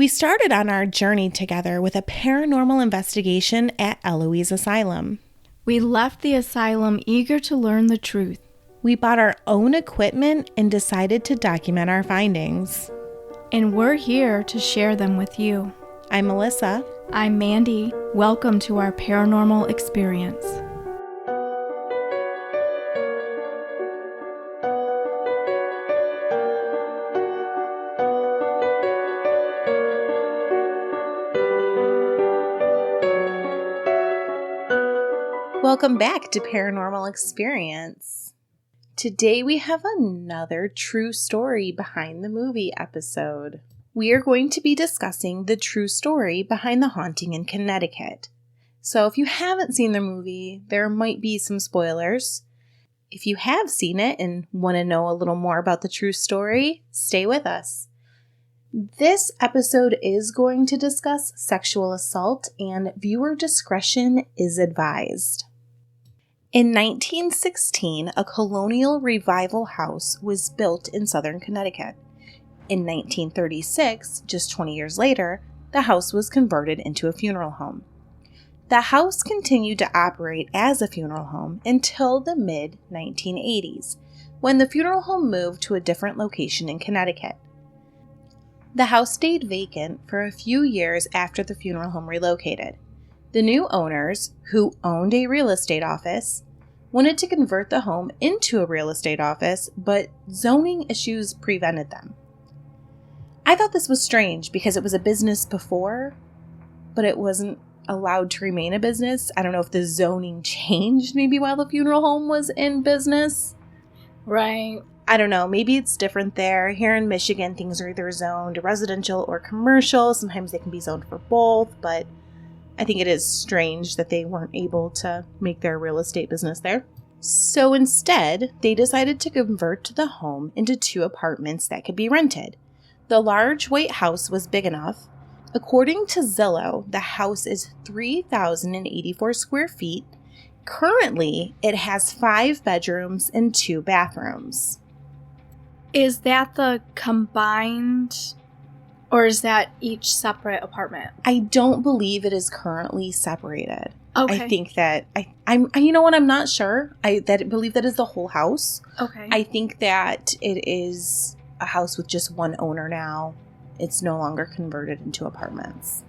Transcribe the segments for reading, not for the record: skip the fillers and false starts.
We started on our journey together with a paranormal investigation at Eloise Asylum. We left the asylum eager to learn the truth. We bought our own equipment and decided to document our findings. And we're here to share them with you. I'm Melissa. I'm Mandi. Welcome to our paranormal experience. Welcome back to Paranormal Experience. Today we have another true story behind the movie episode. We are going to be discussing the true story behind the haunting in Connecticut. So if you haven't seen the movie, there might be some spoilers. If you have seen it and want to know a little more about the true story, stay with us. This episode is going to discuss sexual assault, and viewer discretion is advised. In 1916, a colonial revival house was built in southern Connecticut. In 1936, just 20 years later, the house was converted into a funeral home. The house continued to operate as a funeral home until the mid-1980s, when the funeral home moved to a different location in Connecticut. The house stayed vacant for a few years after the funeral home relocated. The new owners, who owned a real estate office, wanted to convert the home into a real estate office, but zoning issues prevented them. I thought this was strange because it was a business before, but it wasn't allowed to remain a business. I don't know if the zoning changed maybe while the funeral home was in business. Right. I don't know. Maybe it's different there. Here in Michigan, things are either zoned residential or commercial. Sometimes they can be zoned for both, but I think it is strange that they weren't able to make their real estate business there. So instead, they decided to convert the home into 2 apartments that could be rented. The large white house was big enough. According to Zillow, the house is 3,084 square feet. Currently, it has 5 bedrooms and 2 bathrooms. Is that the combined, or is that each separate apartment? I don't believe it is currently separated. Okay. I think that I'm you know what, I'm not sure. I believe that is the whole house. Okay. I think that it is a house with just one owner now. It's no longer converted into apartments.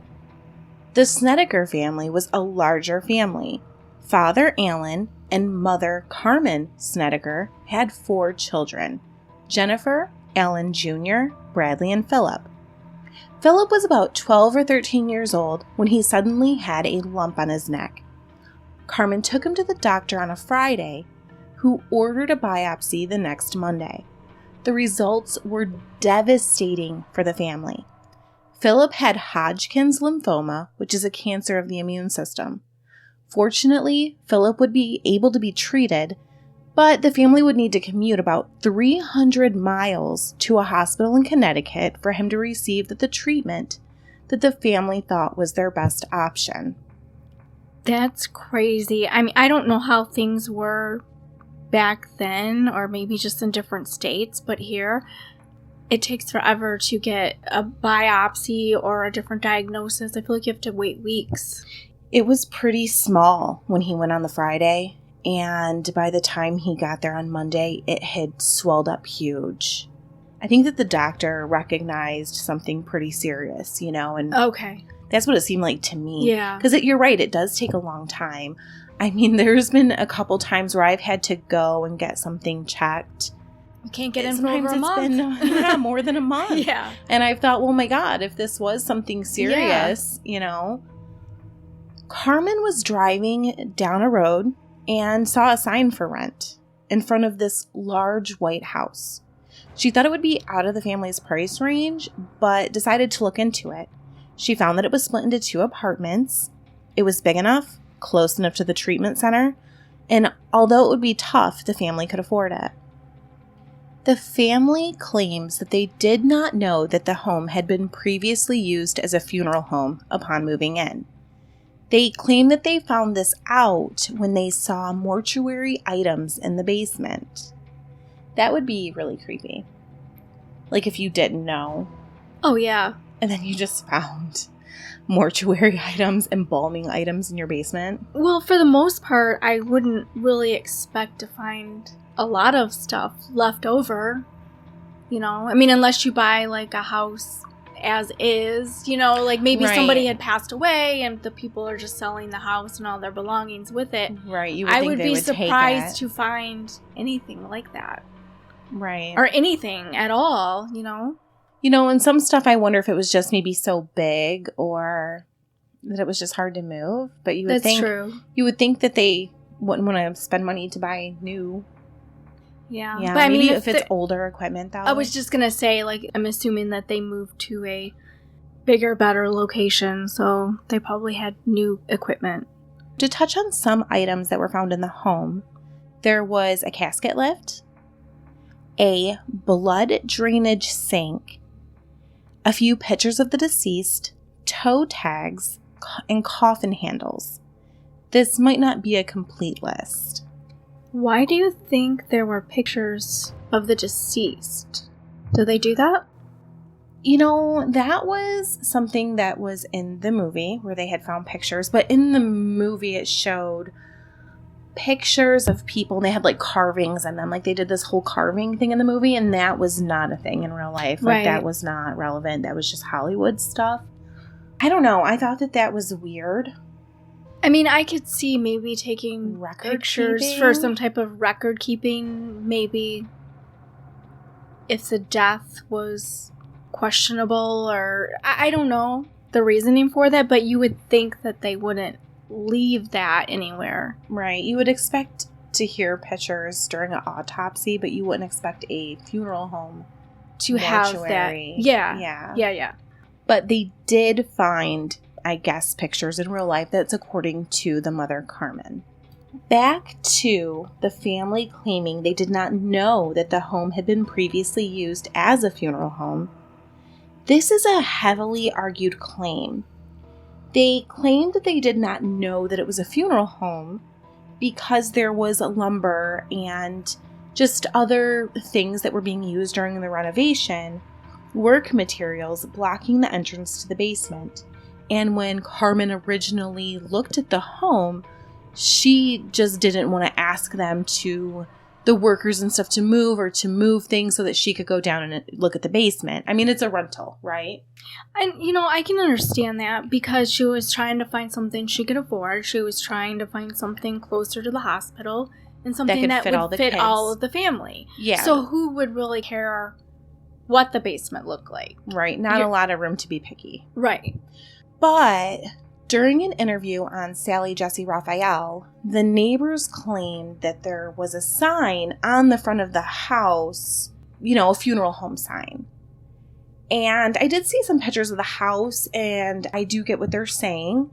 The Snedeker family was a larger family. Father Alan and Mother Carmen Snedeker had 4 children: Jennifer, Alan Jr., Bradley, and Philip. Philip was about 12 or 13 years old when he suddenly had a lump on his neck. Carmen took him to the doctor on a Friday, who ordered a biopsy the next Monday. The results were devastating for the family. Philip had Hodgkin's lymphoma, which is a cancer of the immune system. Fortunately, Philip would be able to be treated, but the family would need to commute about 300 miles to a hospital in Connecticut for him to receive the treatment that the family thought was their best option. That's crazy. I mean, I don't know how things were back then, or maybe just in different states, but here it takes forever to get a biopsy or a different diagnosis. I feel like you have to wait weeks. It was pretty small when he went on the Friday, and by the time he got there on Monday, it had swelled up huge. I think that the doctor recognized something pretty serious, and Okay. That's what it seemed like to me. Yeah. Because you're right, it does take a long time. I mean, there's been a couple times where I've had to go and get something checked. You can't get in for over a month. It's been more than a month. Yeah. And I've thought, well, my God, if this was something serious, Carmen was driving down a road and saw a sign for rent in front of this large white house. She thought it would be out of the family's price range, but decided to look into it. She found that it was split into 2 apartments. It was big enough, close enough to the treatment center, and although it would be tough, the family could afford it. The family claims that they did not know that the home had been previously used as a funeral home upon moving in. They claim that they found this out when they saw mortuary items in the basement. That would be really creepy. Like if you didn't know. Oh, yeah. and then you just found mortuary items, embalming items in your basement? Well, for the most part, I wouldn't really expect to find a lot of stuff left over. You know, I mean, unless you buy like a house as is, you know, like maybe somebody had passed away and the people are just selling the house and all their belongings with it. Right. You would I think would they be would surprised take it. to find anything like that. Right. Or anything at all, you know? You know, and some stuff I wonder if it was just maybe so big or that it was just hard to move. But you would true. You would think that they wouldn't want to spend money to buy new. Yeah. Yeah, but maybe I mean, if it's older equipment, though. I was just going to say, like, I'm assuming that they moved to a bigger, better location, so they probably had new equipment. To touch on some items that were found in the home, there was a casket lift, a blood drainage sink, a few pictures of the deceased, toe tags, and coffin handles. This might not be a complete list. Why do you think there were pictures of the deceased? Did they do that? You know, that was something that was in the movie where they had found pictures, but in the movie it showed pictures of people and they had like carvings in them. Like they did this whole carving thing in the movie, and that was not a thing in real life. Like that was not relevant. That was just Hollywood stuff. I don't know. I thought that was weird. I mean, I could see maybe taking pictures for some type of record keeping, maybe if the death was questionable, or I don't know the reasoning for that, but you would think that they wouldn't leave that anywhere. Right. You would expect to hear pictures during an autopsy, but you wouldn't expect a funeral home to have that. Yeah. But they did find, I guess, pictures in real life. That's according to the mother, Carmen. Back to the family claiming they did not know that the home had been previously used as a funeral home. This is a heavily argued claim. They claimed that they did not know that it was a funeral home because there was lumber and just other things that were being used during the renovation, work materials blocking the entrance to the basement. And when Carmen originally looked at the home, she just didn't want to ask them the workers and stuff to move things so that she could go down and look at the basement. I mean, it's a rental, right? And, you know, I can understand that because she was trying to find something she could afford. She was trying to find something closer to the hospital and something that would fit all of the family. Yeah. So who would really care what the basement looked like? Right. Not a lot of room to be picky. Right. But during an interview on Sally Jesse Raphael, the neighbors claimed that there was a sign on the front of the house, you know, a funeral home sign. And I did see some pictures of the house, and I do get what they're saying.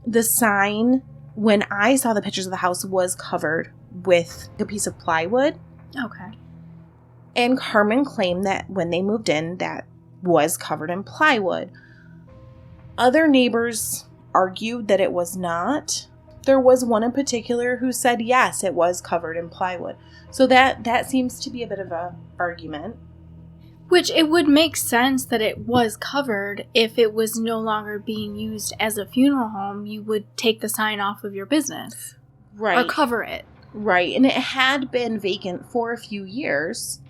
The sign, when I saw the pictures of the house, was covered with a piece of plywood. Okay. And Carmen claimed that when they moved in, that was covered in plywood. Other neighbors argued that it was not. There was one in particular who said, yes, it was covered in plywood. So that seems to be a bit of an argument. Which it would make sense that it was covered. If it was no longer being used as a funeral home, you would take the sign off of your business. Right. Or cover it. Right. And it had been vacant for a few years.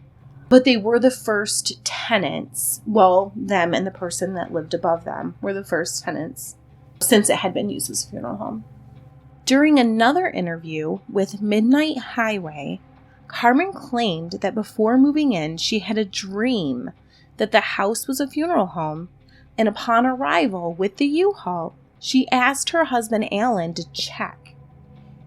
But they were the first tenants. Well, them and the person that lived above them were the first tenants since it had been used as a funeral home. During another interview with Midnight Highway, Carmen claimed that before moving in, she had a dream that the house was a funeral home, and upon arrival with the U-Haul, she asked her husband Alan to check.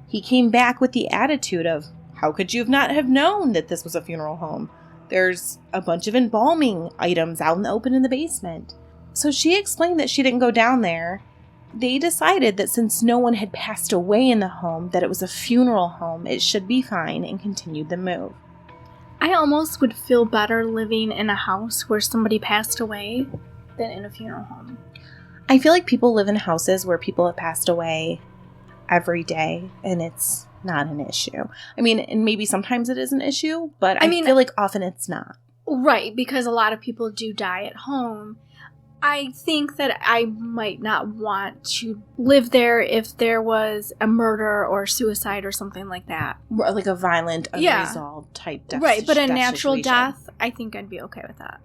He came back with the attitude of, how could you not have known that this was a funeral home? There's a bunch of embalming items out in the open in the basement. So she explained that she didn't go down there. They decided that since no one had passed away in the home, that it was a funeral home, it should be fine, and continued the move. I almost would feel better living in a house where somebody passed away than in a funeral home. I feel like people live in houses where people have passed away every day, and it's not an issue. I mean, and maybe sometimes it is an issue, but I feel like often it's not. Right, because a lot of people do die at home. I think that I might not want to live there if there was a murder or suicide or something like that. Like a violent, unresolved type death. Right, but a natural situation. death, I think I'd be okay with that.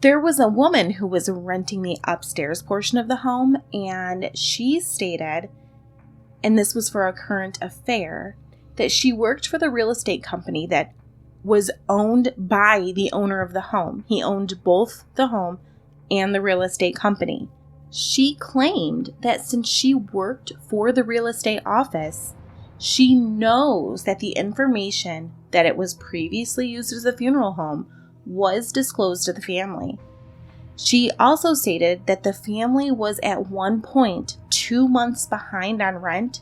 There was a woman who was renting the upstairs portion of the home, and she stated, and this was for a current affair, that she worked for the real estate company that was owned by the owner of the home. He owned both the home and the real estate company. She claimed that since she worked for the real estate office, she knows that the information that it was previously used as a funeral home was disclosed to the family. She also stated that the family was at one point 2 months behind on rent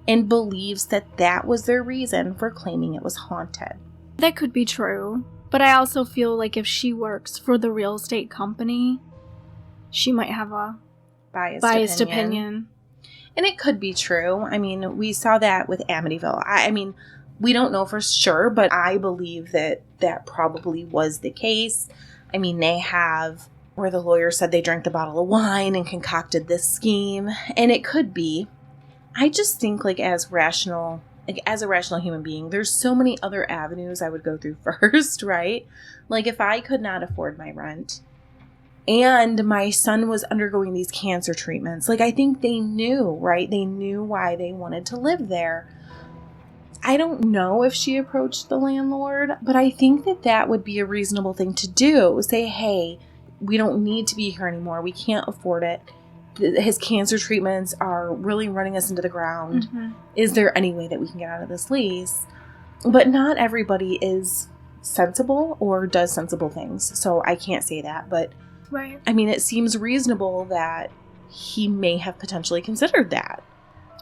and believes that that was their reason for claiming it was haunted. That could be true, but I also feel like if she works for the real estate company, she might have a biased opinion. And it could be true. I mean, we saw that with Amityville. I mean, we don't know for sure, but I believe that that probably was the case. I mean, they have where the lawyer said they drank the bottle of wine and concocted this scheme, and it could be. I just think, as a rational human being, there's so many other avenues I would go through first, right? Like, if I could not afford my rent and my son was undergoing these cancer treatments, I think they knew, right? They knew why they wanted to live there. I don't know if she approached the landlord, but I think that that would be a reasonable thing to do. Say, hey, we don't need to be here anymore. We can't afford it. His cancer treatments are really running us into the ground. Mm-hmm. Is there any way that we can get out of this lease? But not everybody is sensible or does sensible things. So I can't say that. But right. I mean, it seems reasonable that he may have potentially considered that.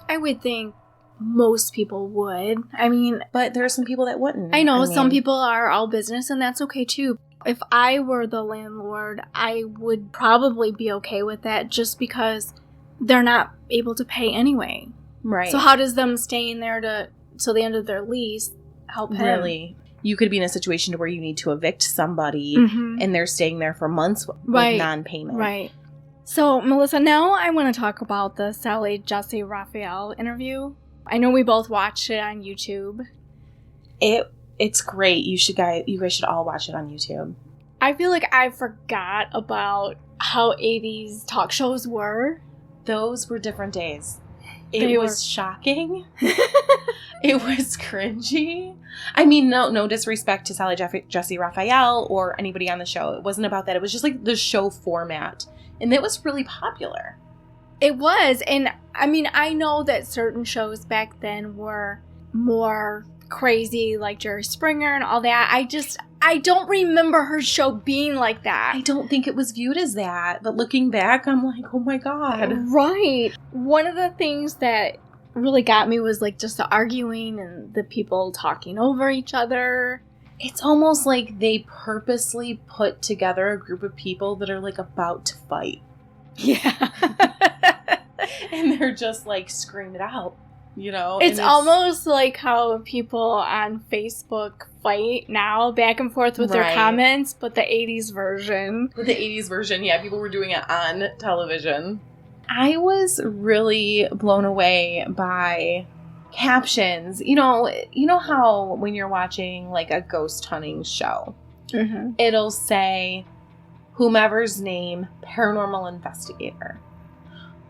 I would think most people would. I mean, but there are some people that wouldn't. I know some people are all business, and that's okay too. If I were the landlord, I would probably be okay with that just because they're not able to pay anyway. Right. So how does them staying there till the end of their lease help him? Really? You could be in a situation where you need to evict somebody, mm-hmm. and they're staying there for months with non-payment. Right. So, Melissa, now I want to talk about the Sally Jesse Raphael interview. I know we both watched it on YouTube. It's great. You guys should all watch it on YouTube. I feel like I forgot about how 80s talk shows were. Those were different days. It was shocking. It was cringy. I mean, no disrespect to Sally Jesse Raphael or anybody on the show. It wasn't about that. It was just the show format. And it was really popular. It was. And I mean, I know that certain shows back then were more crazy, like Jerry Springer and all that. I don't remember her show being like that. I don't think it was viewed as that. But looking back, I'm like, oh my God. Right. One of the things that really got me was just the arguing and the people talking over each other. It's almost like they purposely put together a group of people that are about to fight. Yeah. And they're just scream it out. It's almost like how people on Facebook fight now back and forth with their comments, but the 80s version. With the 80s version, yeah, people were doing it on television. I was really blown away by captions. You know how when you're watching a ghost hunting show, mm-hmm. it'll say whomever's name, paranormal investigator.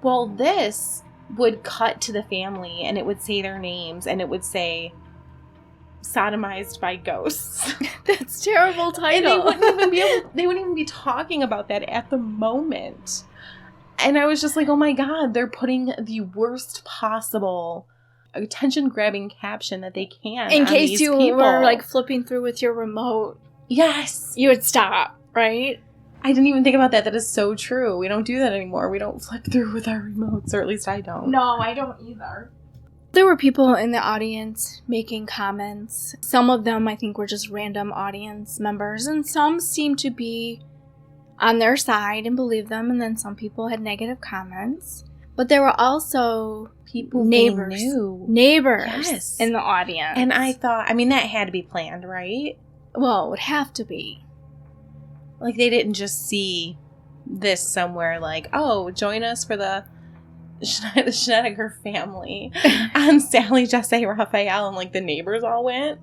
Well, this would cut to the family and it would say their names and it would say sodomized by ghosts. That's a terrible title. And they wouldn't even be talking about that at the moment. And I was just like, oh my God, they're putting the worst possible attention-grabbing caption that they can in case you were flipping through with your remote. Yes. You would stop, right? I didn't even think about that. That is so true. We don't do that anymore. We don't flip through with our remotes, or at least I don't. No, I don't either. There were people in the audience making comments. Some of them, I think, were just random audience members, and some seemed to be on their side and believe them, and then some people had negative comments. But there were also neighbors yes. in the audience. And I thought, that had to be planned, right? Well, it would have to be. They didn't just see this somewhere like, oh, join us for the Snedeker family on Sally, Jesse, Raphael, and like the neighbors all went.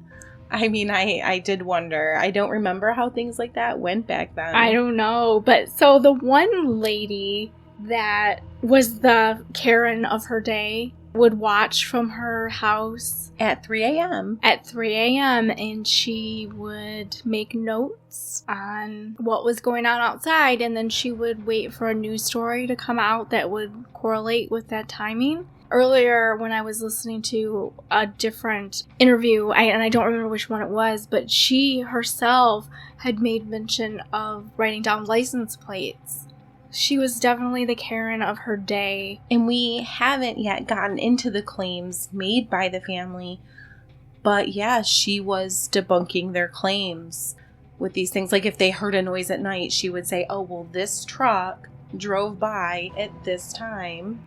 I mean, I did wonder. I don't remember how things like that went back then. I don't know. But so the one lady that was the Karen of her day would watch from her house at 3 a.m. At 3 a.m. and she would make notes on what was going on outside, and then she would wait for a news story to come out that would correlate with that timing. Earlier, when I was listening to a different interview, and I don't remember which one it was, but she herself had made mention of writing down license plates. She was definitely the Karen of her day. And we haven't yet gotten into the claims made by the family. But yeah, she was debunking their claims with these things. Like if they heard a noise at night, she would say, oh, well, this truck drove by at this time.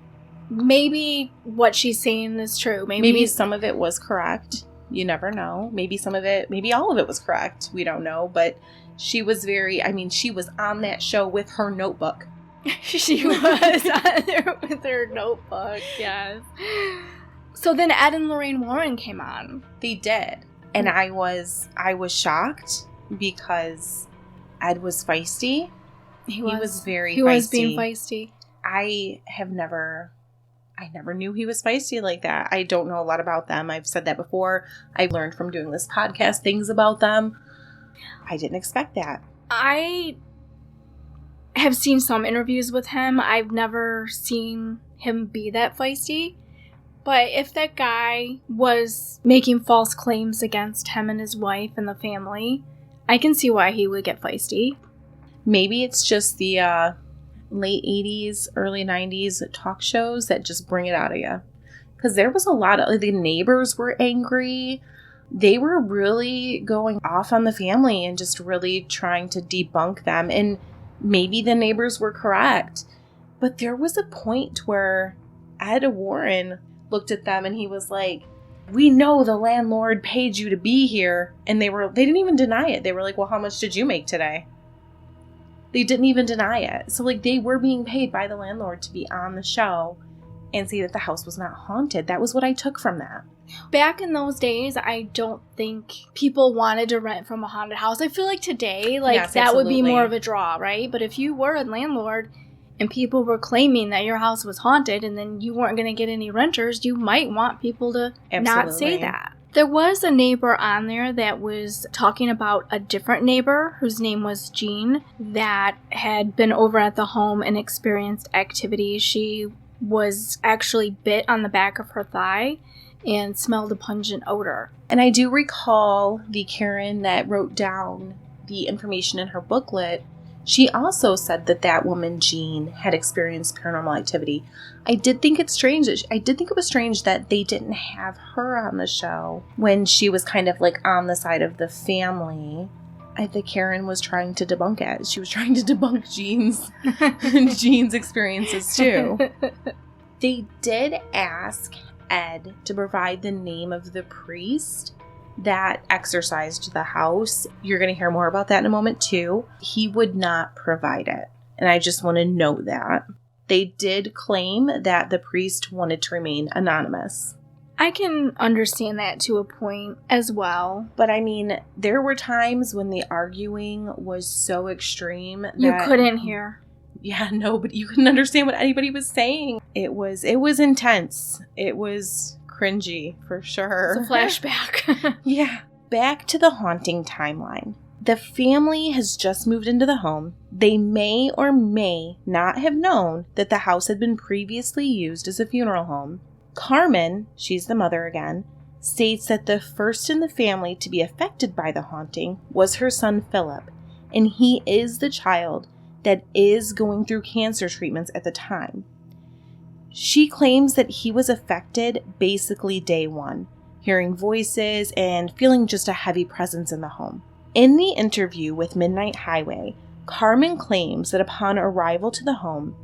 Maybe what she's saying is true. Maybe some of it was correct. You never know. Maybe some of it, maybe all of it was correct. We don't know. But she was she was on that show with her notebook. She was on there with her notebook, yes. So then Ed and Lorraine Warren came on. They did. And I was shocked because Ed was feisty. He was very feisty. He was being feisty. I never knew he was feisty like that. I don't know a lot about them. I've said that before. I've learned from doing this podcast things about them. I didn't expect that. I have seen some interviews with him. I've never seen him be that feisty. But if that guy was making false claims against him and his wife and the family, I can see why he would get feisty. Maybe it's just the late 80s, early 90s talk shows that just bring it out of you. Because there was a lot of, the neighbors were angry. They were really going off on the family and just really trying to debunk them. And maybe the neighbors were correct. But there was a point where Ed Warren looked at them and he was like, we know the landlord paid you to be here. And they didn't even deny it. They were like, well, how much did you make today? They didn't even deny it. So like they were being paid by the landlord to be on the show and say that the house was not haunted. That was what I took from that. Back in those days, I don't think people wanted to rent from a haunted house. I feel like today, yes, that would be more of a draw, right? But if you were a landlord and people were claiming that your house was haunted and then you weren't going to get any renters, you might want people to not say that. There was a neighbor on there that was talking about a different neighbor whose name was Jean that had been over at the home and experienced activity. She was actually bit on the back of her thigh and smelled a pungent odor. And I do recall the Karen that wrote down the information in her booklet. She also said that woman, Jean, had experienced paranormal activity. I did think it was strange that they didn't have her on the show when she was kind of like on the side of the family. I think Karen was trying to debunk it. She was trying to debunk Jean's experiences too. They did ask Ed to provide the name of the priest that exorcised the house. You're going to hear more about that in a moment too. He would not provide it. And I just want to note that. They did claim that the priest wanted to remain anonymous. I can understand that to a point as well. But I mean, there were times when the arguing was so extreme that you couldn't hear. Yeah, no, but you couldn't understand what anybody was saying. It was intense. It was cringy, for sure. It's a flashback. Yeah. Back to the haunting timeline. The family has just moved into the home. They may or may not have known that the house had been previously used as a funeral home. Carmen, she's the mother again, states that the first in the family to be affected by the haunting was her son Philip, and he is the child that is going through cancer treatments at the time. She claims that he was affected basically day one, hearing voices and feeling just a heavy presence in the home. In the interview with Midnight Highway, Carmen claims that upon arrival to the home,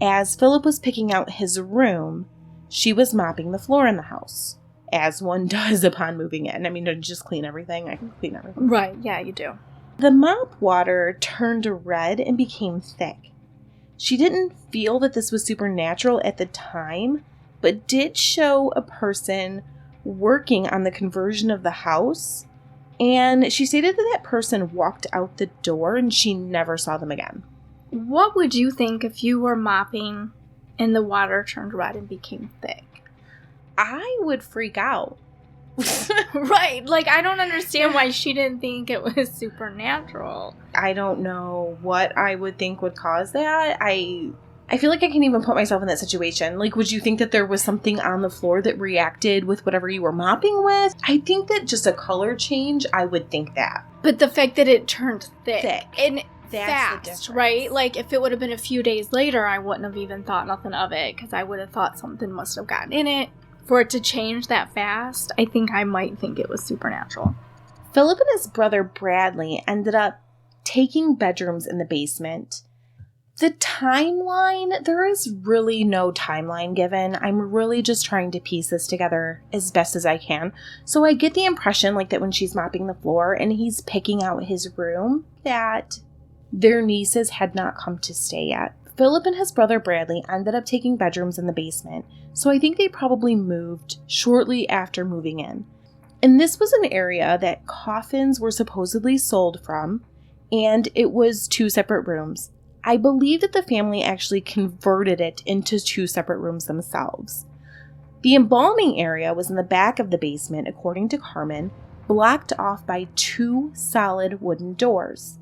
as Philip was picking out his room, she was mopping the floor in the house, as one does upon moving in. I mean, don't just clean everything. I can clean everything. Right, yeah, you do. The mop water turned red and became thick, She didn't feel that this was supernatural at the time, but did show a person working on the conversion of the house. And she stated that that person walked out the door and she never saw them again. What would you think if you were mopping and the water turned red and became thick? I would freak out. Right. Like, I don't understand why she didn't think it was supernatural. I don't know what I would think would cause that. I feel like I can't even put myself in that situation. Like, would you think that there was something on the floor that reacted with whatever you were mopping with? I think that just a color change, I would think that. But the fact that it turned thick. And That's fast, right? Like, if it would have been a few days later, I wouldn't have even thought nothing of it, because I would have thought something must have gotten in it. For it to change that fast, I think I might think it was supernatural. Philip and his brother Bradley ended up taking bedrooms in the basement. The timeline, there is really no timeline given. I'm really just trying to piece this together as best as I can. So I get the impression like that when she's mopping the floor and he's picking out his room, that their nieces had not come to stay yet. Philip and his brother Bradley ended up taking bedrooms in the basement, so I think they probably moved shortly after moving in. And this was an area that coffins were supposedly sold from, and it was 2 separate rooms. I believe that the family actually converted it into 2 separate rooms themselves. The embalming area was in the back of the basement, according to Carmen, blocked off by 2 solid wooden doors.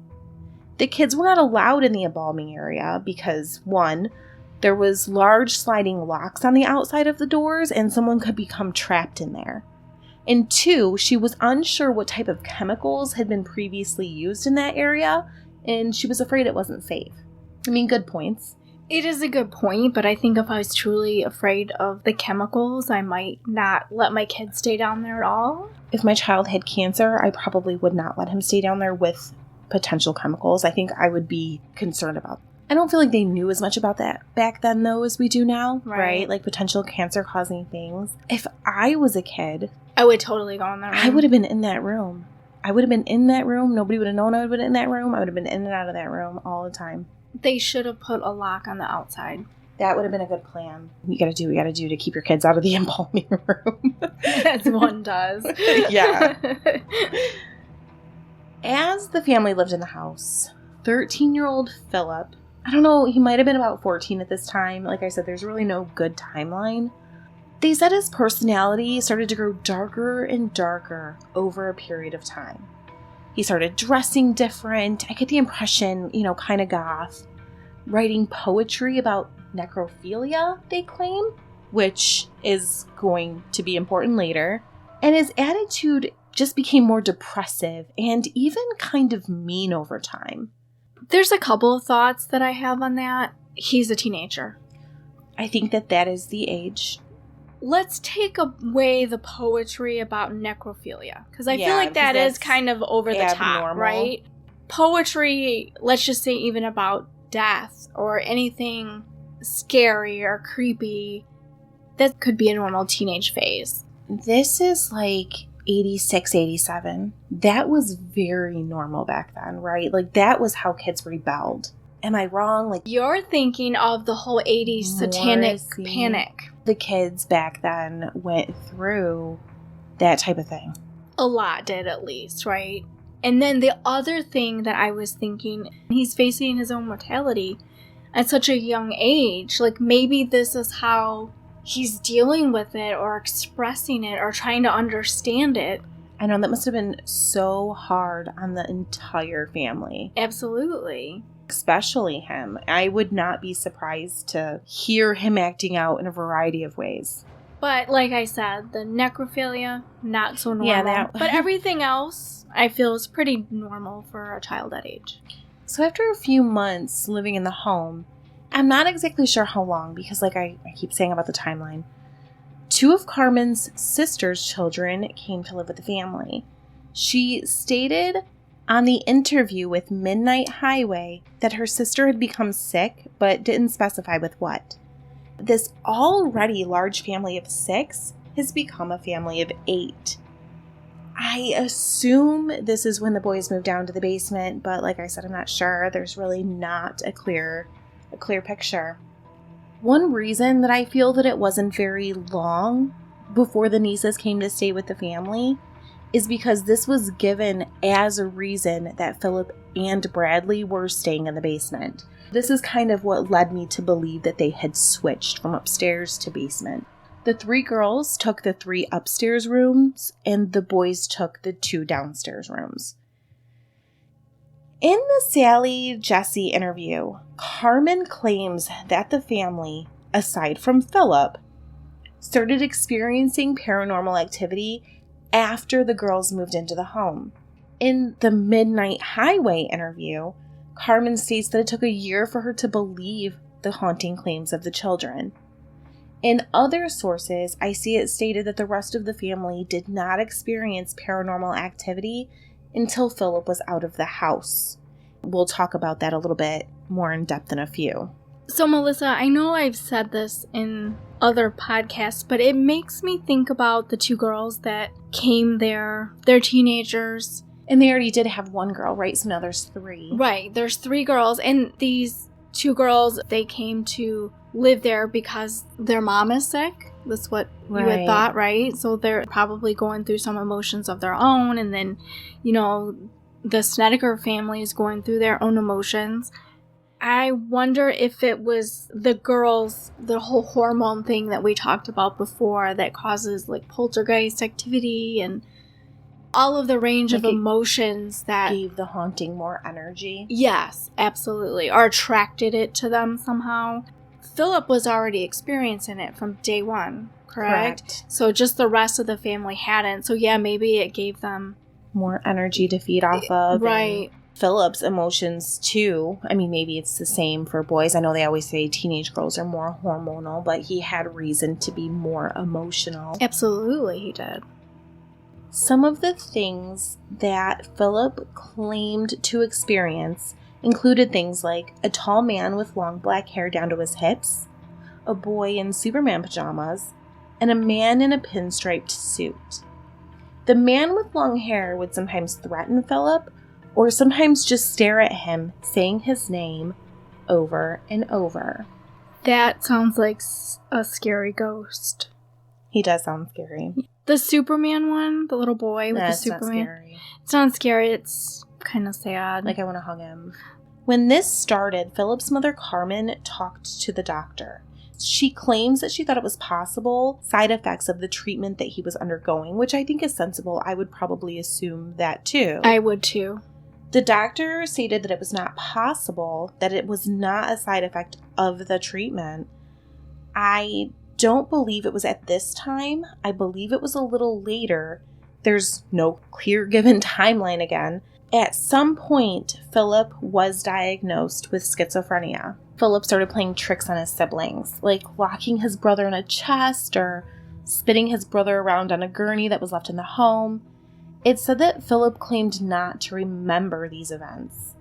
The kids were not allowed in the embalming area because, 1, there was large sliding locks on the outside of the doors and someone could become trapped in there. And 2, she was unsure what type of chemicals had been previously used in that area, and she was afraid it wasn't safe. I mean, good points. It is a good point, but I think if I was truly afraid of the chemicals, I might not let my kids stay down there at all. If my child had cancer, I probably would not let him stay down there with potential chemicals. I think I would be concerned about. I don't feel like they knew as much about that back then, though, as we do now, right? Like potential cancer-causing things. If I was a kid, I would totally go in that room. I would have been in that room. I would have been in that room. Nobody would have known I would have been in that room. I would have been in and out of that room all the time. They should have put a lock on the outside. That would have been a good plan. You gotta do what you gotta do to keep your kids out of the embalming room. As one does. Yeah. As the family lived in the house, 13-year-old Philip, I don't know, he might have been about 14 at this time. Like I said, there's really no good timeline. They said his personality started to grow darker and darker over a period of time. He started dressing different. I get the impression, kind of goth. Writing poetry about necrophilia, they claim, which is going to be important later. And his attitude just became more depressive and even kind of mean over time. There's a couple of thoughts that I have on that. He's a teenager. I think that is the age. Let's take away the poetry about necrophilia, because I feel like that is kind of over the top, right? Poetry, let's just say even about death or anything scary or creepy, that could be a normal teenage phase. This is like 86, 87. That was very normal back then, right? Like that was how kids rebelled. Am I wrong? Like you're thinking of the whole 80s satanic panic. The kids back then went through that type of thing. A lot did, at least, right? And then the other thing that I was thinking, he's facing his own mortality at such a young age. Like maybe this is how he's dealing with it or expressing it or trying to understand it. I know that must have been so hard on the entire family. Absolutely. Especially him. I would not be surprised to hear him acting out in a variety of ways. But like I said, the necrophilia, not so normal. Yeah, but everything else, I feel, is pretty normal for a child that age. So after a few months living in the home, I'm not exactly sure how long, because like I keep saying about the timeline, 2 of Carmen's sister's children came to live with the family. She stated on the interview with Midnight Highway that her sister had become sick, but didn't specify with what. This already large family of 6 has become a family of 8. I assume this is when the boys moved down to the basement, but like I said, I'm not sure. There's really not a clear a clear picture. One reason that I feel that it wasn't very long before the nieces came to stay with the family is because this was given as a reason that Philip and Bradley were staying in the basement. This is kind of what led me to believe that they had switched from upstairs to basement. The 3 girls took the 3 upstairs rooms, and the boys took the 2 downstairs rooms. In the Sally Jesse interview, Carmen claims that the family, aside from Philip, started experiencing paranormal activity after the girls moved into the home. In the Midnight Highway interview, Carmen states that it took a year for her to believe the haunting claims of the children. In other sources, I see it stated that the rest of the family did not experience paranormal activity until Philip was out of the house. We'll talk about that a little bit more in depth in a few. So, Melissa, I know I've said this in other podcasts, but it makes me think about the 2 girls that came there. They're teenagers. And they already did have 1 girl, right? So now there's 3. Right. There's 3 girls. And these 2 girls, they came to live there because their mom is sick. That's what you had thought, right? So they're probably going through some emotions of their own. And then, the Snedeker family is going through their own emotions. I wonder if it was the girls, the whole hormone thing that we talked about before that causes like poltergeist activity and all of the range of emotions that gave the haunting more energy. Yes, absolutely. Or attracted it to them somehow. Philip was already experiencing it from day 1, correct? So just the rest of the family hadn't. So yeah, maybe it gave them more energy to feed off of. Right. Philip's emotions too. I mean, maybe it's the same for boys. I know they always say teenage girls are more hormonal, but he had reason to be more emotional. Absolutely, he did. Some of the things that Philip claimed to experience included things like a tall man with long black hair down to his hips, a boy in Superman pajamas, and a man in a pinstriped suit. The man with long hair would sometimes threaten Philip, or sometimes just stare at him, saying his name over and over. That sounds like a scary ghost. He does sound scary. The Superman one, the little boy with the Superman. Not scary. It's not scary, it's kind of sad. Like, I want to hug him. When this started, Philip's mother, Carmen, talked to the doctor. She claims that she thought it was possible side effects of the treatment that he was undergoing, which I think is sensible. I would probably assume that too. I would too. The doctor stated that it was not possible, that it was not a side effect of the treatment. I don't believe it was at this time. I believe it was a little later. There's no clear given timeline again. At some point, Philip was diagnosed with schizophrenia. Philip started playing tricks on his siblings, like locking his brother in a chest or spinning his brother around on a gurney that was left in the home. It said that Philip claimed not to remember these events.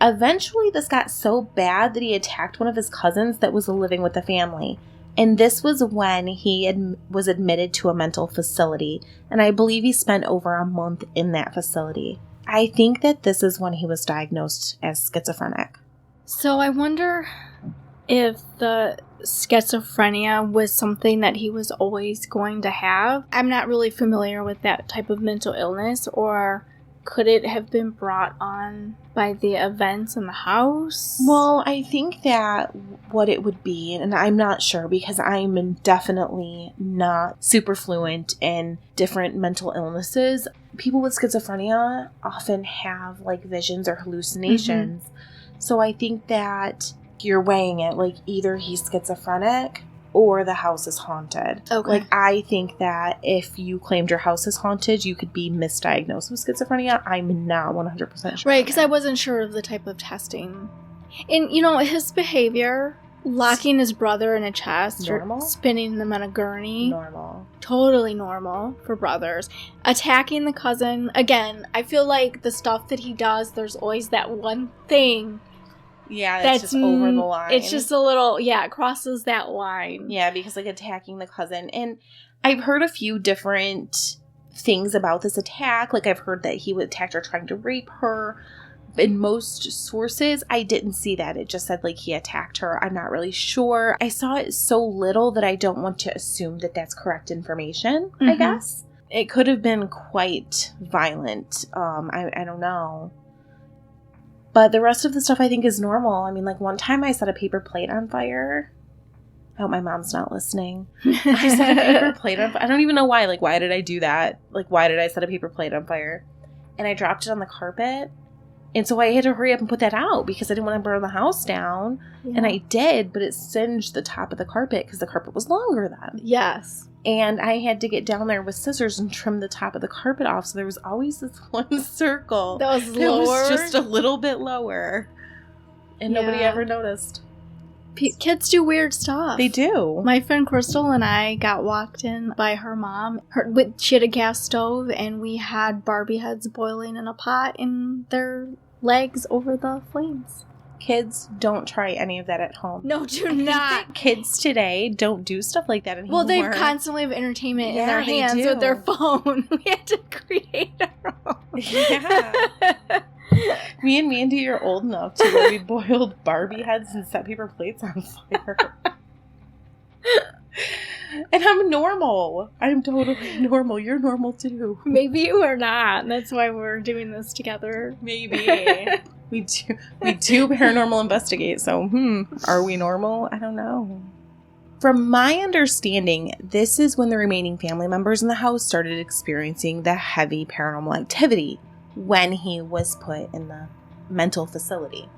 Eventually, this got so bad that he attacked one of his cousins that was living with the family. And this was when he was admitted to a mental facility. And I believe he spent over a month in that facility. I think that this is when he was diagnosed as schizophrenic. So I wonder if the schizophrenia was something that he was always going to have. I'm not really familiar with that type of mental illness, or could it have been brought on by the events in the house? Well, I think that what it would be, and I'm not sure because I'm definitely not super fluent in different mental illnesses. People with schizophrenia often have like visions or hallucinations. Mm-hmm. So I think that you're weighing it like either he's schizophrenic or the house is haunted. Okay. Like, I think that if you claimed your house is haunted, you could be misdiagnosed with schizophrenia. I'm not 100% sure. Right, because I wasn't sure of the type of testing. And, his behavior, locking his brother in a chest normal? Or spinning them on a gurney. Normal. Totally normal for brothers. Attacking the cousin. Again, I feel like the stuff that he does, there's always that one thing. Yeah, that's just over the line. It's just a little, it crosses that line. Yeah, because like attacking the cousin. And I've heard a few different things about this attack. Like I've heard that he attacked her trying to rape her. In most sources, I didn't see that. It just said, like, he attacked her. I'm not really sure. I saw it so little that I don't want to assume that that's correct information, I guess. It could have been quite violent. I don't know. But the rest of the stuff I think is normal. I mean, like, one time I set a paper plate on fire. I hope my mom's not listening. I set a paper plate on fire. I don't even know why. Like, why did I do that? Like, why did I set a paper plate on fire? And I dropped it on the carpet. And so I had to hurry up and put that out because I didn't want to burn the house down. Yeah. And I did, but it singed the top of the carpet because the carpet was longer then. Yes. And I had to get down there with scissors and trim the top of the carpet off. So there was always this one circle that was lower. It was just a little bit lower. And nobody ever noticed. Kids do weird stuff. They do. My friend Crystal and I got walked in by her mom. She had a gas stove, and we had Barbie heads boiling in a pot and their legs over the flames. Kids, don't try any of that at home. No, do not. Kids today don't do stuff like that anymore. Well, they constantly have entertainment in their hands with their phone. We had to create our own. Yeah. Me and Mandy are old enough to where we boiled Barbie heads and set paper plates on fire. And I'm normal. I'm totally normal. You're normal too. Maybe you are not. That's why we're doing this together. Maybe. We do paranormal investigate, so are we normal? I don't know. From my understanding, this is when the remaining family members in the house started experiencing the heavy paranormal activity when he was put in the mental facility.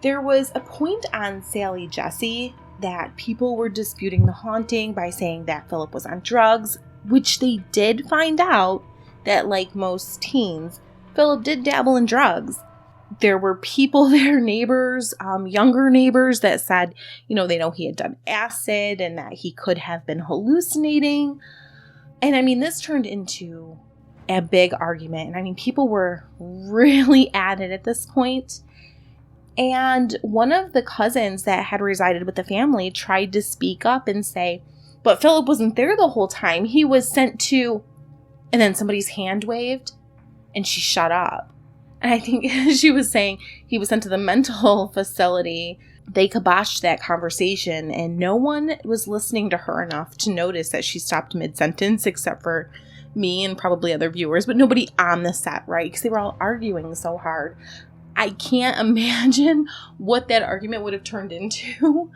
There was a point on Sally Jesse that people were disputing the haunting by saying that Philip was on drugs, which they did find out that, like most teens, Philip did dabble in drugs. There were people there, neighbors, younger neighbors that said, they know he had done acid and that he could have been hallucinating. And I mean, this turned into a big argument. And I mean, people were really at it at this point. And one of the cousins that had resided with the family tried to speak up and say, but Philip wasn't there the whole time. He was sent to, and then somebody's hand waved and she shut up. And I think she was saying he was sent to the mental facility. They kiboshed that conversation and no one was listening to her enough to notice that she stopped mid-sentence except for me and probably other viewers, but nobody on the set, right? Because they were all arguing so hard. I can't imagine what that argument would have turned into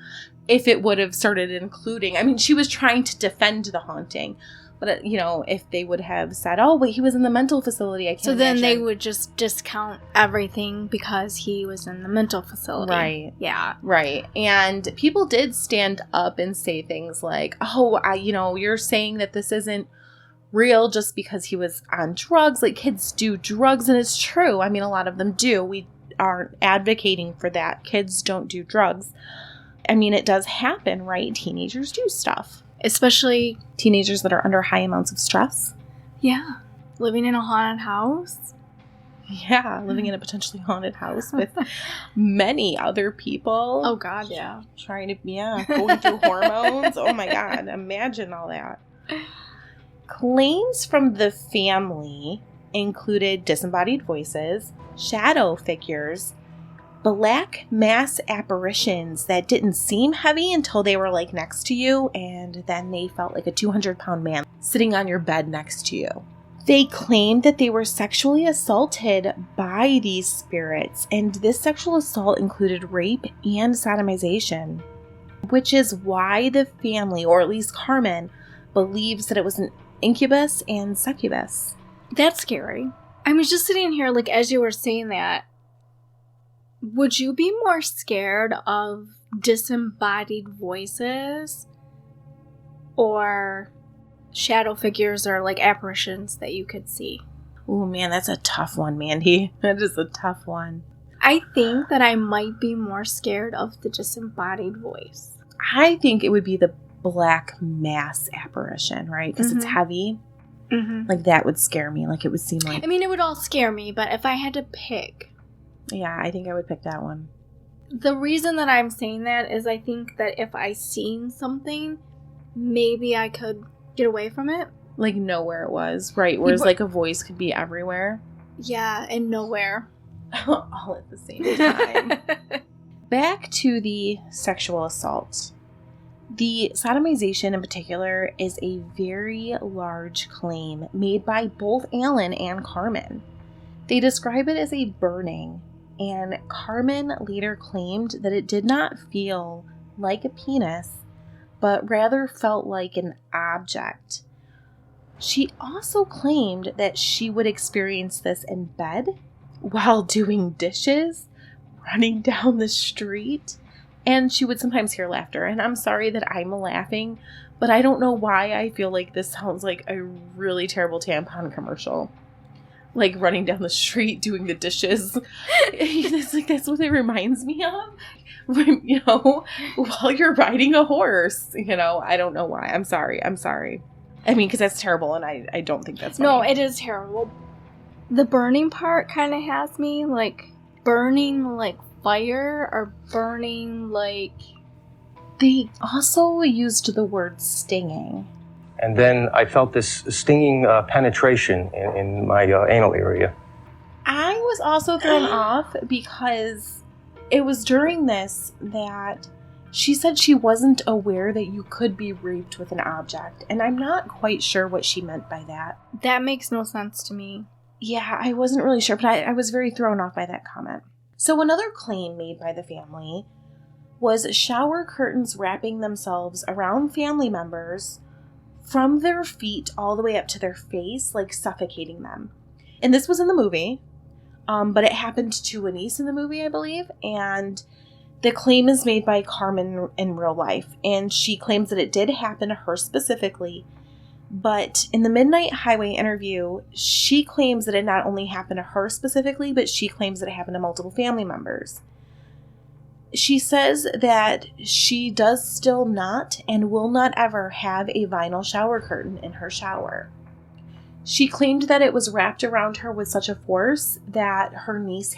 if it would have started including, I mean, she was trying to defend the haunting, but, if they would have said, oh, wait, he was in the mental facility, I can't imagine. So then they would just discount everything because he was in the mental facility. Right. Yeah. Right. And people did stand up and say things like, oh, you're saying that this isn't real just because he was on drugs. Like, kids do drugs, and it's true. I mean, a lot of them do. We aren't advocating for that. Kids don't do drugs. I mean, it does happen, right? Teenagers do stuff. Especially teenagers that are under high amounts of stress. Yeah. Living in a haunted house. Yeah, living in a potentially haunted house with many other people. Oh, God, yeah. Trying to, going through hormones. Oh, my God. Imagine all that. Claims from the family included disembodied voices, shadow figures, black mass apparitions that didn't seem heavy until they were like next to you, and then they felt like a 200-pound man sitting on your bed next to you. They claimed that they were sexually assaulted by these spirits, and this sexual assault included rape and sodomization, which is why the family, or at least Carmen, believes that it was an incubus and succubus. That's scary. I was just sitting here, like, as you were saying that, would you be more scared of disembodied voices or shadow figures or, like, apparitions that you could see? Oh, man, that's a tough one, Mandy. That is a tough one. I think that I might be more scared of the disembodied voice. I think it would be the black mass apparition, right? Because it's heavy. Mm-hmm. Like, that would scare me. Like, it would seem like... I mean, it would all scare me, but if I had to pick... Yeah, I think I would pick that one. The reason that I'm saying that is I think that if I seen something, maybe I could get away from it. Like, know where it was, right? Whereas, like, a voice could be everywhere. Yeah, and nowhere. all at the same time. Back to the sexual assault. The sodomization in particular is a very large claim made by both Alan and Carmen. They describe it as a burning, and Carmen later claimed that it did not feel like a penis, but rather felt like an object. She also claimed that she would experience this in bed, while doing dishes, running down the street, and she would sometimes hear laughter. And I'm sorry that I'm laughing, but I don't know why I feel like this sounds like a really terrible tampon commercial. Like running down the street doing the dishes. It's like, that's what it reminds me of. You know, while you're riding a horse. You know, I don't know why. I'm sorry. I mean, because that's terrible, and I don't think that's funny. No, it is terrible. The burning part kind of has me, like, burning like fire or burning like... They also used the word stinging. And then I felt this stinging penetration in my anal area. I was also thrown off because it was during this that she said she wasn't aware that you could be raped with an object. And I'm not quite sure what she meant by that. That makes no sense to me. Yeah, I wasn't really sure, but I was very thrown off by that comment. So another claim made by the family was shower curtains wrapping themselves around family members from their feet all the way up to their face, like suffocating them. And this was in the movie, but it happened to a niece in the movie, I believe, and the claim is made by Carmen in real life, and she claims that it did happen to her specifically, but in the Midnight Highway interview, she claims that it not only happened to her specifically, but she claims that it happened to multiple family members. She says that she does still not and will not ever have a vinyl shower curtain in her shower. She claimed that it was wrapped around her with such a force that her niece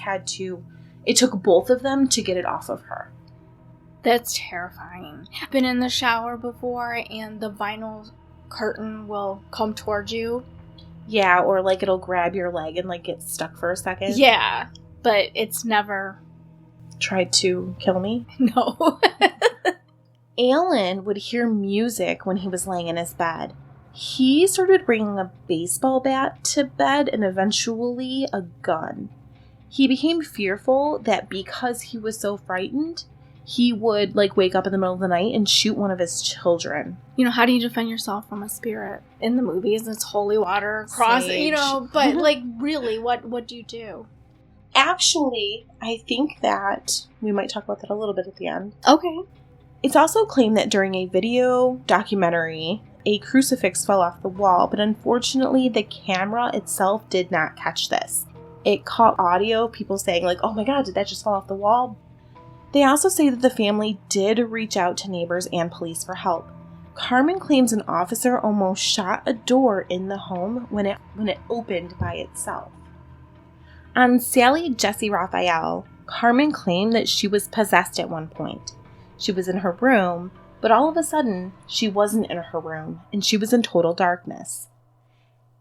it took both of them to get it off of her. That's terrifying. I've been in the shower before and the vinyl curtain will come towards you. Yeah, or like it'll grab your leg and like get stuck for a second. Yeah, but it's never... tried to kill me? No. Alan would hear music when he was laying in his bed. He started bringing a baseball bat to bed and eventually a gun. He became fearful that because he was so frightened, he would wake up in the middle of the night and shoot one of his children. You know, how do you defend yourself from a spirit? In the movies, it's holy water, cross, Sage. But really, what do you do? Actually, I think that we might talk about that a little bit at the end. Okay. It's also claimed that during a video documentary, a crucifix fell off the wall, but unfortunately the camera itself did not catch this. It caught audio, people saying oh my god, did that just fall off the wall? They also say that the family did reach out to neighbors and police for help. Carmen claims an officer almost shot a door in the home when it opened by itself. On Sally Jesse Raphael, Carmen claimed that she was possessed at one point. She was in her room, but all of a sudden, she wasn't in her room, and she was in total darkness.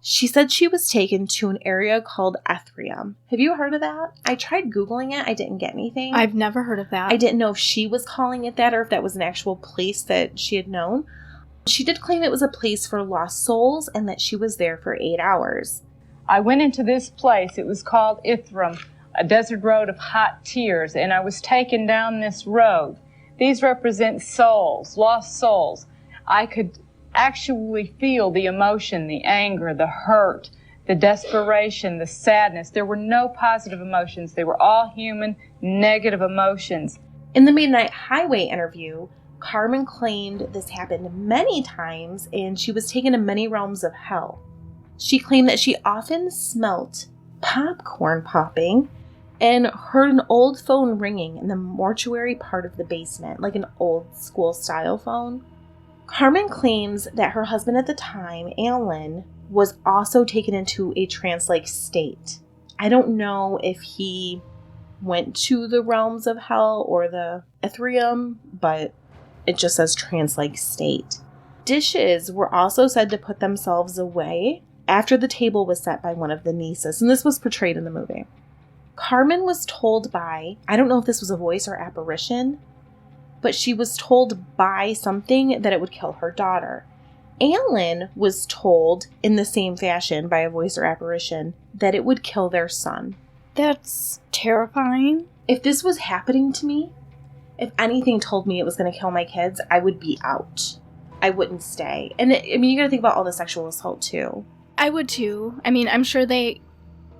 She said she was taken to an area called Ethereum. Have you heard of that? I tried Googling it. I didn't get anything. I've never heard of that. I didn't know if she was calling it that or if that was an actual place that she had known. She did claim it was a place for lost souls and that she was there for 8 hours. I went into this place. It was called Ithram, a desert road of hot tears, and I was taken down this road. These represent souls, lost souls. I could actually feel the emotion, the anger, the hurt, the desperation, the sadness. There were no positive emotions. They were all human, negative emotions. In the Midnight Highway interview, Carmen claimed this happened many times and she was taken to many realms of hell. She claimed that she often smelt popcorn popping and heard an old phone ringing in the mortuary part of the basement, like an old school style phone. Carmen claims that her husband at the time, Alan, was also taken into a trance-like state. I don't know if he went to the realms of hell or the Ethereum, but it just says trance-like state. Dishes were also said to put themselves away after the table was set by one of the nieces, and this was portrayed in the movie. Carmen was told by, I don't know if this was a voice or apparition, but she was told by something that it would kill her daughter. Alan was told in the same fashion by a voice or apparition that it would kill their son. That's terrifying. If this was happening to me, if anything told me it was going to kill my kids, I would be out. I wouldn't stay. And you got to think about all the sexual assault too. I would too. I'm sure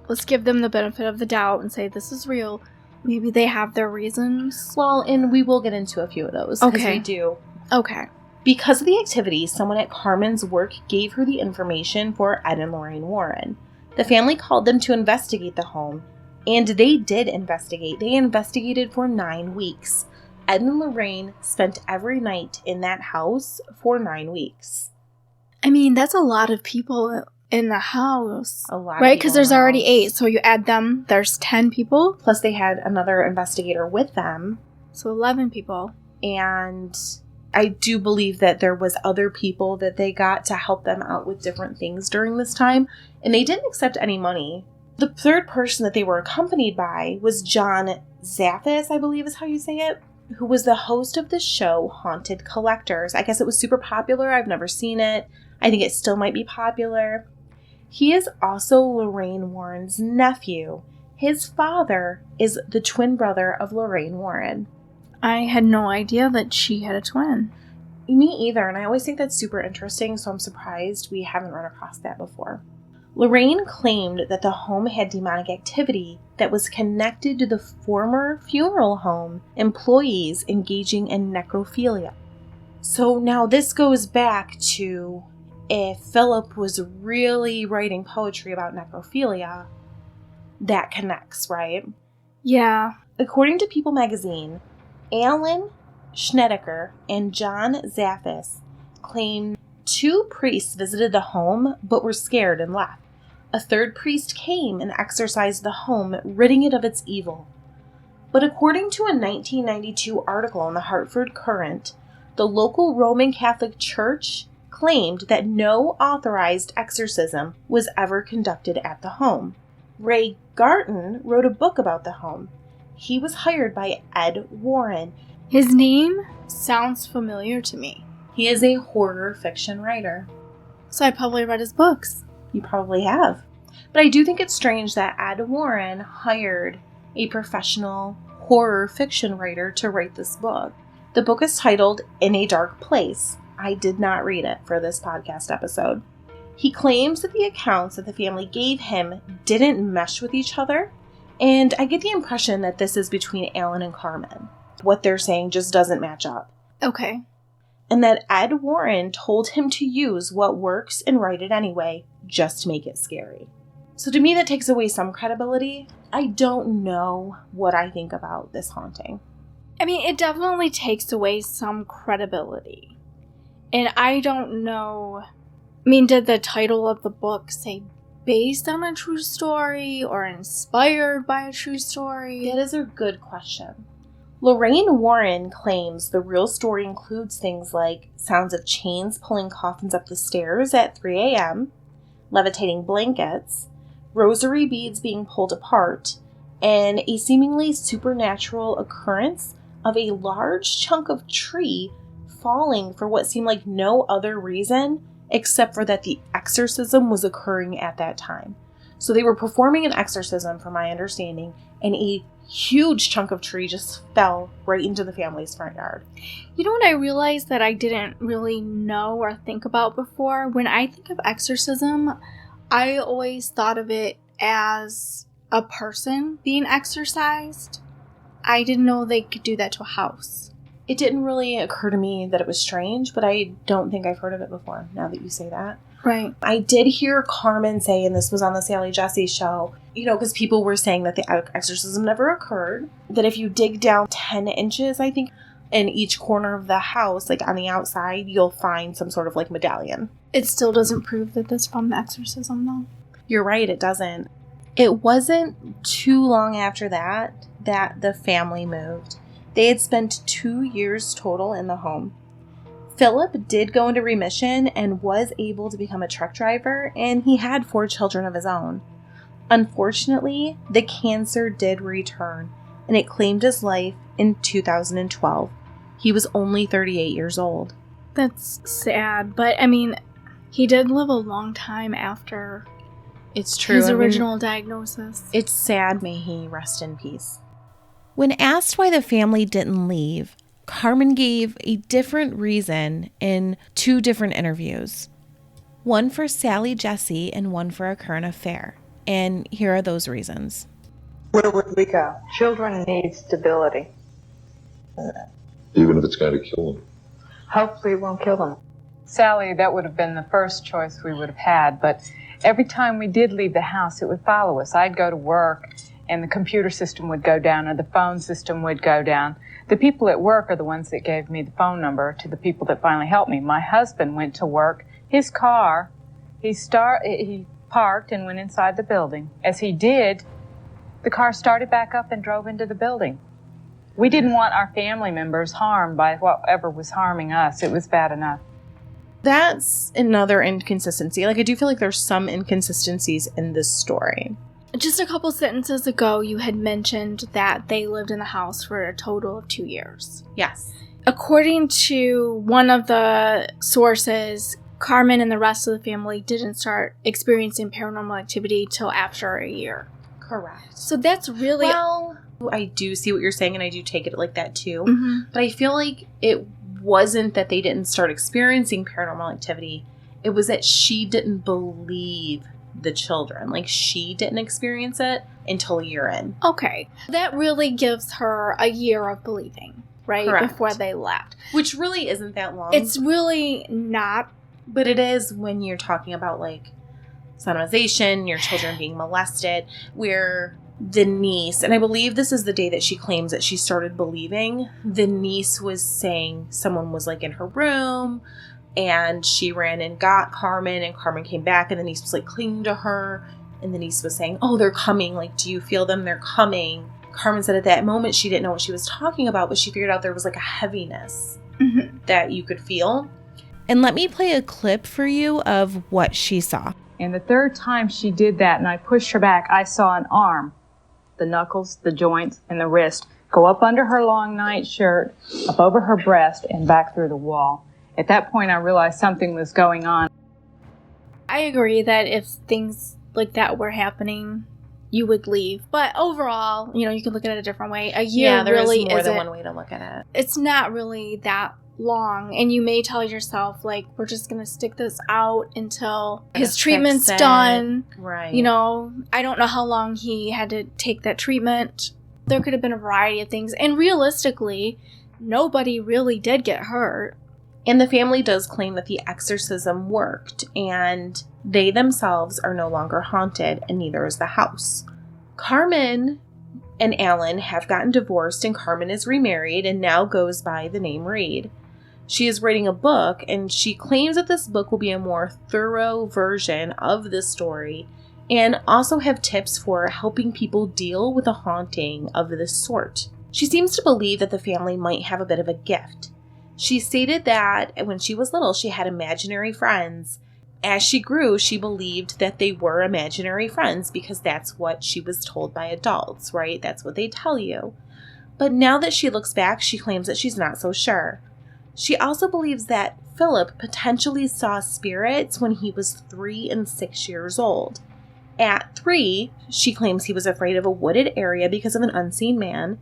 let's give them the benefit of the doubt and say this is real. Maybe they have their reasons. Well, and we will get into a few of those. Okay. We do. Okay. Because of the activity, someone at Carmen's work gave her the information for Ed and Lorraine Warren. The family called them to investigate the home, and they did investigate. They investigated for 9 weeks. Ed and Lorraine spent every night in that house for 9 weeks. That's a lot of people in the house. A lot, right? Because there's already 8, so you add them, there's 10 people. Plus they had another investigator with them. So 11 people. And I do believe that there was other people that they got to help them out with different things during this time, and they didn't accept any money. The third person that they were accompanied by was John Zaffis, I believe is how you say it, who was the host of the show Haunted Collectors. I guess it was super popular. I've never seen it. I think it still might be popular. He is also Lorraine Warren's nephew. His father is the twin brother of Lorraine Warren. I had no idea that she had a twin. Me either, and I always think that's super interesting, so I'm surprised we haven't run across that before. Lorraine claimed that the home had demonic activity that was connected to the former funeral home employees engaging in necrophilia. So now this goes back to if Philip was really writing poetry about necrophilia, that connects, right? Yeah. According to People magazine, Alan Snedeker and John Zaffis claimed 2 priests visited the home but were scared and left. A third priest came and exorcised the home, ridding it of its evil. But according to a 1992 article in the Hartford Courant, the local Roman Catholic Church claimed that no authorized exorcism was ever conducted at the home. Ray Garton wrote a book about the home. He was hired by Ed Warren. His name sounds familiar to me. He is a horror fiction writer. So I probably read his books. You probably have. But I do think it's strange that Ed Warren hired a professional horror fiction writer to write this book. The book is titled In a Dark Place. I did not read it for this podcast episode. He claims that the accounts that the family gave him didn't mesh with each other, and I get the impression that this is between Alan and Carmen. What they're saying just doesn't match up. Okay. And that Ed Warren told him to use what works and write it anyway, just to make it scary. So to me, that takes away some credibility. I don't know what I think about this haunting. It definitely takes away some credibility. And I don't know. Did the title of the book say based on a true story or inspired by a true story? That is a good question. Lorraine Warren claims the real story includes things like sounds of chains pulling coffins up the stairs at 3 a.m., levitating blankets, rosary beads being pulled apart, and a seemingly supernatural occurrence of a large chunk of tree falling for what seemed like no other reason except for that the exorcism was occurring at that time. So they were performing an exorcism, from my understanding, and a huge chunk of tree just fell right into the family's front yard. You know what I realized that I didn't really know or think about before? When I think of exorcism, I always thought of it as a person being exorcised. I didn't know they could do that to a house. It didn't really occur to me that it was strange, but I don't think I've heard of it before, now that you say that. Right. I did hear Carmen say, and this was on the Sally Jesse show, because people were saying that the exorcism never occurred, that if you dig down 10 inches, I think, in each corner of the house, like on the outside, you'll find some sort of medallion. It still doesn't prove that that's from the exorcism, though. You're right, it doesn't. It wasn't too long after that the family moved. They had spent 2 years total in the home. Philip did go into remission and was able to become a truck driver, and he had 4 children of his own. Unfortunately, the cancer did return, and it claimed his life in 2012. He was only 38 years old. That's sad, but I mean, he did live a long time after It's true. his original diagnosis. It's sad. May he rest in peace. When asked why the family didn't leave, Carmen gave a different reason in 2 different interviews. One for Sally Jesse and one for A Current Affair. And here are those reasons. Where would we go? Children need stability. Even if it's going to kill them. Hopefully it won't kill them. Sally, that would have been the first choice we would have had, but every time we did leave the house, it would follow us. I'd go to work, and the computer system would go down, or the phone system would go down. The people at work are the ones that gave me the phone number to the people that finally helped me. My husband went to work. His car, he parked and went inside the building. As he did, the car started back up and drove into the building. We didn't want our family members harmed by whatever was harming us. It was bad enough. That's another inconsistency. Like, I do feel like there's some inconsistencies in this story. Just a couple sentences ago, you had mentioned that they lived in the house for a total of 2 years. Yes. According to one of the sources, Carmen and the rest of the family didn't start experiencing paranormal activity till after a year. Correct. So that's really... Well, I do see what you're saying, and I do take it like that too. Mm-hmm. But I feel like it wasn't that they didn't start experiencing paranormal activity. It was that she didn't believe the children. Like, she didn't experience it until a year in. Okay. That really gives her a year of believing, right? Correct. Before they left. Which really isn't that long. It's really not. But it is when you're talking about, like, sodomization, your children being molested, where the niece, and I believe this is the day that she claims that she started believing, the niece was saying someone was, like, in her room, and she ran and got Carmen, and Carmen came back, and the niece was, like, clinging to her, and the niece was saying, oh, they're coming, like, do you feel them? They're coming. Carmen said at that moment she didn't know what she was talking about, but she figured out there was, like, a heaviness that you could feel. And let me play a clip for you of what she saw. And the third time she did that and I pushed her back, I saw an arm, the knuckles, the joints, and the wrist go up under her long nightshirt, up over her breast, and back through the wall. At that point, I realized something was going on. I agree that if things like that were happening, you would leave. But overall, you know, you can look at it a different way. A year there really is more than isn't- one way to look at it. It's not really that long, and you may tell yourself, like, we're just gonna stick this out until his treatment's done. Right. You know, I don't know how long he had to take that treatment. There could have been a variety of things, and realistically, nobody really did get hurt. And the family does claim that the exorcism worked, and they themselves are no longer haunted, and neither is the house. Carmen and Alan have gotten divorced, and Carmen is remarried and now goes by the name Reed. She is writing a book, and she claims that this book will be a more thorough version of this story and also have tips for helping people deal with a haunting of this sort. She seems to believe that the family might have a bit of a gift. She stated that when she was little, she had imaginary friends. As she grew, she believed that they were imaginary friends because that's what she was told by adults, right? That's what they tell you. But now that she looks back, she claims that she's not so sure. She also believes that Philip potentially saw spirits when he was 3 and 6 years old. At 3, she claims he was afraid of a wooded area because of an unseen man.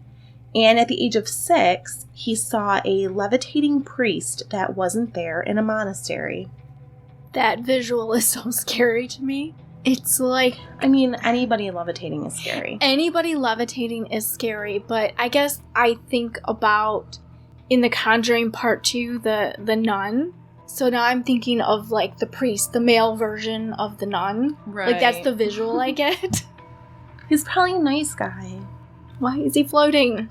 And at the age of 6, he saw a levitating priest that wasn't there in a monastery. That visual is so scary to me. It's like... I mean, anybody levitating is scary. Anybody levitating is scary, but I guess I think about, in The Conjuring Part 2, the nun. So now I'm thinking of, like, the priest, the male version of the nun. Right. Like, that's the visual I get. He's probably a nice guy. Why is he floating?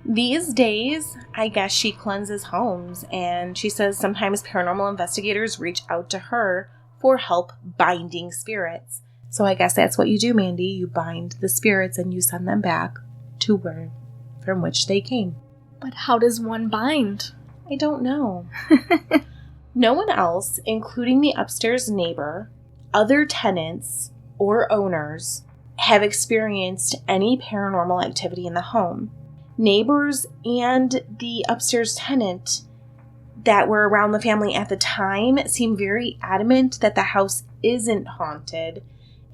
These days, I guess she cleanses homes, and she says sometimes paranormal investigators reach out to her for help binding spirits. So I guess that's what you do, Mandi. You bind the spirits and you send them back to where from which they came. But how does one bind? I don't know. No one else, including the upstairs neighbor, other tenants or owners have experienced any paranormal activity in the home. Neighbors and the upstairs tenant that were around the family at the time seem very adamant that the house isn't haunted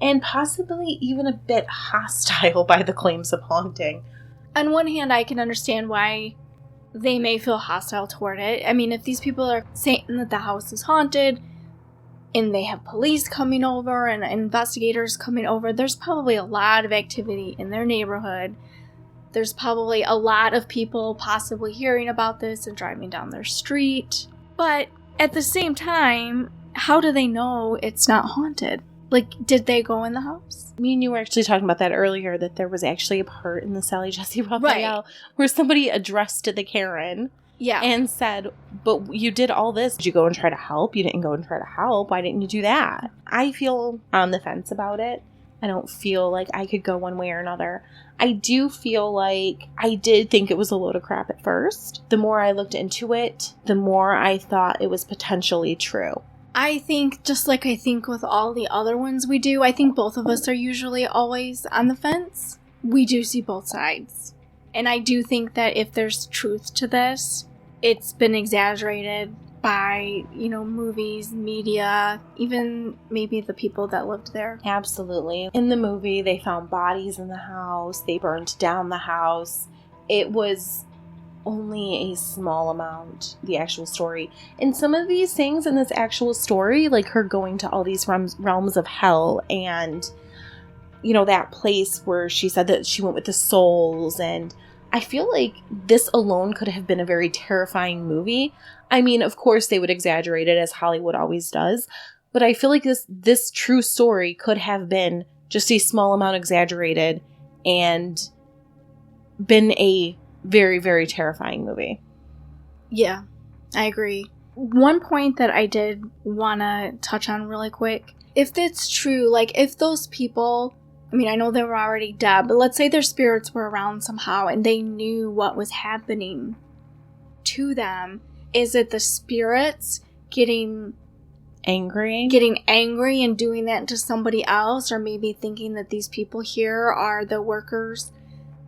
and possibly even a bit hostile by the claims of haunting. On one hand, I can understand why they may feel hostile toward it. I mean, if these people are saying that the house is haunted and they have police coming over and investigators coming over, there's probably a lot of activity in their neighborhood. There's probably a lot of people possibly hearing about this and driving down their street. But at the same time, how do they know it's not haunted? Like, did they go in the house? Me and you were actually talking about that earlier, that there was actually a part in the Sally Jesse Raphael Right. where somebody addressed the Karen Yeah. and said, but you did all this. Did you go and try to help? You didn't go and try to help. Why didn't you do that? I feel on the fence about it. I don't feel like I could go one way or another. I do feel like I did think it was a load of crap at first. The more I looked into it, the more I thought it was potentially true. I think, just like I think with all the other ones we do, I think both of us are usually always on the fence. We do see both sides. And I do think that if there's truth to this, it's been exaggerated by, movies, media, even maybe the people that lived there. Absolutely. In the movie, they found bodies in the house. They burned down the house. It was only a small amount, the actual story. And some of these things in this actual story, like her going to all these realms of hell and, that place where she said that she went with the souls, and I feel like this alone could have been a very terrifying movie. I mean, of course they would exaggerate it as Hollywood always does, but I feel like this true story could have been just a small amount exaggerated and been a very, very terrifying movie. Yeah, I agree. One point that I did want to touch on really quick, if that's true, like if those people, I mean, I know they were already dead, but let's say their spirits were around somehow and they knew what was happening to them. Is it the spirits getting angry and doing that to somebody else, or maybe thinking that these people here are the workers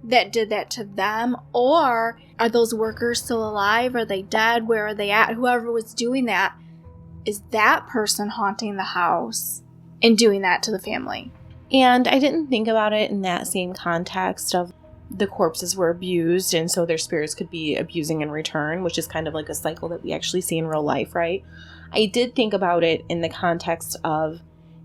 that did that to them? Or are those workers still alive? Are they dead? Where are they at? Whoever was doing that, is that person haunting the house and doing that to the family? And I didn't think about it in that same context of the corpses were abused, and so their spirits could be abusing in return, which is kind of like a cycle that we actually see in real life, right? I did think about it in the context of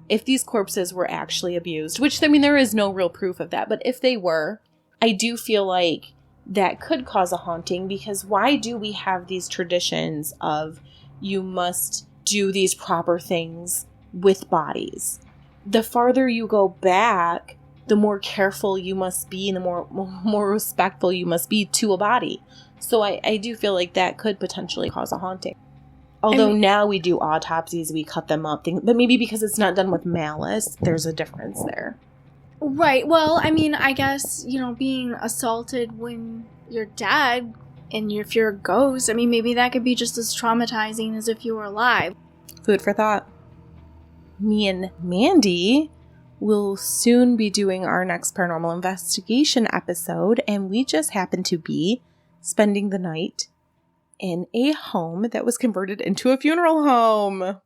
if these corpses were actually abused, which, I mean, there is no real proof of that, but if they were, I do feel like that could cause a haunting, because why do we have these traditions of you must do these proper things with bodies? The farther you go back, the more careful you must be and the more respectful you must be to a body. So I do feel like that could potentially cause a haunting. Although now we do autopsies, we cut them up, but maybe because it's not done with malice, there's a difference there. Right. Well, I mean, I guess, being assaulted when you're dead and if you're a ghost, I mean, maybe that could be just as traumatizing as if you were alive. Food for thought. Me and Mandy will soon be doing our next paranormal investigation episode, and we just happen to be spending the night in a home that was converted into a funeral home.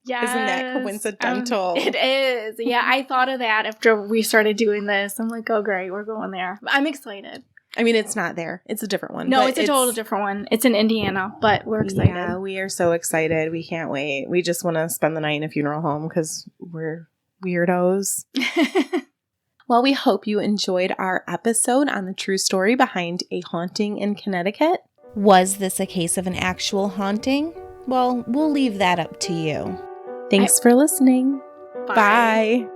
Yes. Isn't that coincidental? It is. Yeah, I thought of that after we started doing this. I'm like, oh, great, we're going there. I'm excited. I mean, it's not there. It's a different one. No, it's a total different one. It's in Indiana, but we're excited. Yeah, we are so excited. We can't wait. We just want to spend the night in a funeral home because we're weirdos. Well, we hope you enjoyed our episode on the true story behind a haunting in Connecticut. Was this a case of an actual haunting? Well, we'll leave that up to you. Thanks for listening. Bye. Bye.